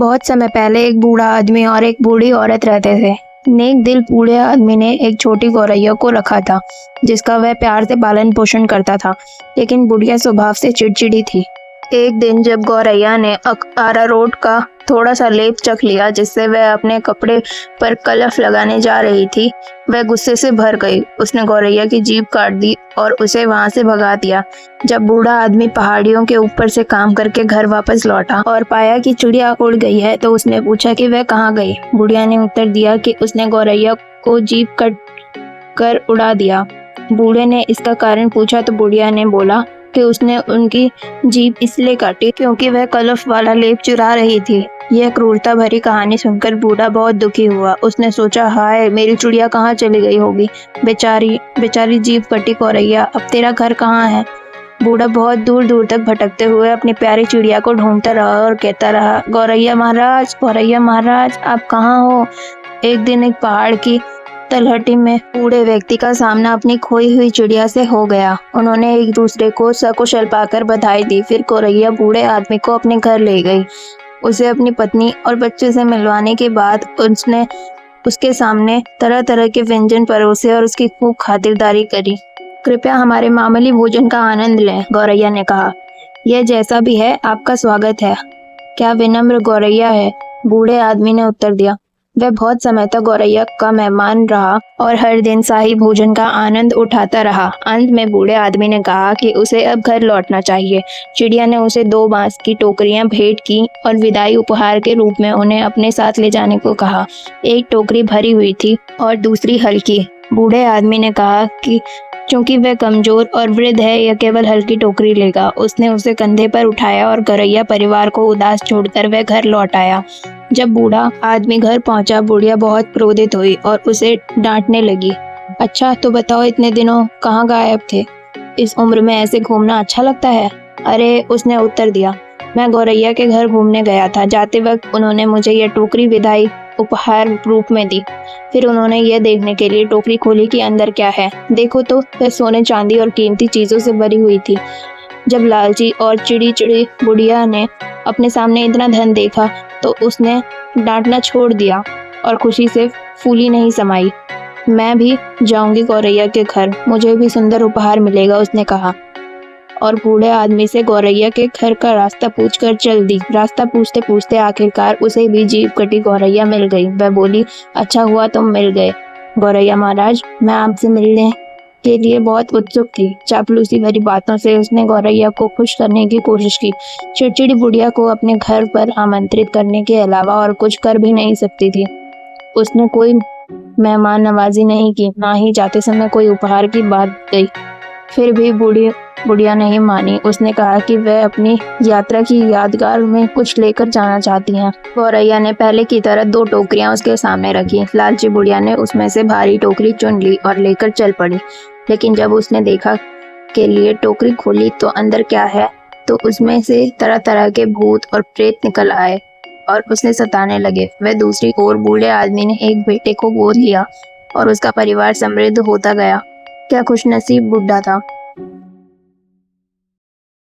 बहुत समय पहले एक बूढ़ा आदमी और एक बूढ़ी औरत रहते थे। नेक दिल बूढ़े आदमी ने एक छोटी गौरैया को रखा था, जिसका वह प्यार से पालन पोषण करता था, लेकिन बुढ़िया स्वभाव से चिड़चिड़ी थी। एक दिन जब गौरैया ने अरारोट का थोड़ा सा लेप चख लिया, जिससे वह अपने कपड़े पर कलफ लगाने जा रही थी, वह गुस्से से भर गई। उसने गौरैया की जीभ काट दी और उसे वहां से भगा दिया। जब बूढ़ा आदमी पहाड़ियों के ऊपर से काम करके घर वापस लौटा और पाया कि चिड़िया उड़ गई है, तो उसने पूछा कि वह कहाँ गई। बुढ़िया ने उत्तर दिया कि उसने गौरैया को जीभ कट कर उड़ा दिया। बूढ़े ने इसका कारण पूछा तो बुढ़िया ने बोला कि उसने उनकी जीभ इसलिए काटी क्योंकि वह कलफ वाला लेप चुरा रही थी। यह क्रूरता भरी कहानी सुनकर बूढ़ा बहुत दुखी हुआ। उसने सोचा, हाय, मेरी चिड़िया कहाँ चली गई होगी। बेचारी जीभ कटी गौरैया, अब तेरा घर कहाँ है। बूढ़ा बहुत दूर दूर तक भटकते हुए अपनी प्यारी चिड़िया को ढूंढता रहा और कहता रहा, गौरैया महाराज, आप कहाँ हो। एक दिन एक पहाड़ की तलहटी में बूढ़े व्यक्ति का सामना अपनी खोई हुई चिड़िया से हो गया। उन्होंने एक दूसरे को सकुशल पाकर बधाई दी। फिर गौरैया बूढ़े आदमी को अपने घर ले गई। उसे अपनी पत्नी और बच्चे से मिलवाने के बाद उसने उसके सामने तरह तरह के व्यंजन परोसे और उसकी खूब खातिरदारी करी। कृपया हमारे मामूली भोजन का आनंद लें, गौरैया ने कहा। यह जैसा भी है, आपका स्वागत है। क्या विनम्र गौरैया है, बूढ़े आदमी ने उत्तर दिया। वह बहुत समय तक गौरैया का मेहमान रहा और हर दिन शाही भोजन का आनंद उठाता रहा। अंत में बूढ़े आदमी ने कहा कि उसे अब घर लौटना चाहिए। चिड़िया ने उसे 2 बांस की टोकरियां भेंट की और विदाई उपहार के रूप में उन्हें अपने साथ ले जाने को कहा। एक टोकरी भरी हुई थी और दूसरी हल्की। बूढ़े आदमी ने कहा कि चूंकि वह कमजोर और वृद्ध है, यह केवल हल्की टोकरी लेगा। उसने उसे कंधे पर उठाया और गौरैया परिवार को उदास छोड़कर वह घर लौट आया। जब बूढ़ा आदमी घर पहुंचा, बुढ़िया बहुत क्रोधित हुई और उसे डांटने लगी। अच्छा, तो बताओ, इतने दिनों कहाँ गायब थे। इस उम्र में ऐसे घूमना अच्छा लगता है। अरे, उसने उत्तर दिया, मैं गौरैया के घर घूमने गया था। जाते वक्त उन्होंने मुझे यह टोकरी विदाई उपहार रूप में दी। फिर उन्होंने यह देखने के लिए टोकरी खोली कि अंदर क्या है। देखो तो वह सोने चांदी और कीमती चीजों से भरी हुई थी। जब लालची और चिड़ी बुढ़िया ने अपने सामने इतना धन देखा तो उसने डांटना छोड़ दिया और खुशी से फूली नहीं समाई। मैं भी जाऊंगी गौरैया के घर, मुझे भी सुंदर उपहार मिलेगा, उसने कहा और बूढ़े आदमी से गौरैया के घर का रास्ता पूछकर चल दी। रास्ता पूछते पूछते आखिरकार उसे भी जीभ कटी गौरैया मिल गई। वह बोली, अच्छा हुआ तुम मिल गए गौरैया महाराज, मैं आपसे मिलने के लिए बहुत उत्सुक थी। चापलूसी भरी बातों से उसने गौरैया को खुश करने की कोशिश की। चिड़चिड़ी बुढ़िया को अपने घर पर आमंत्रित करने के अलावा और कुछ कर भी नहीं सकती थी। उसने कोई मेहमान नवाजी नहीं की, ना ही जाते समय कोई उपहार की बात कही। फिर भी बुढ़िया नहीं मानी। उसने कहा कि वह अपनी यात्रा की यादगार में कुछ लेकर जाना चाहती हैं। गौरैया ने पहले की तरह 2 टोकरियां उसके सामने रखी। लालची बुढ़िया ने उसमें से भारी टोकरी चुन ली और लेकर चल पड़ी। लेकिन जब उसने देखा के लिए टोकरी खोली तो अंदर क्या है, तो उसमें से तरह तरह के भूत और प्रेत निकल आए और उसे सताने लगे। वह दूसरी ओर बूढ़े आदमी ने एक बेटे को गोद लिया और उसका परिवार समृद्ध होता गया। क्या खुशनसीब बुढ़ा था।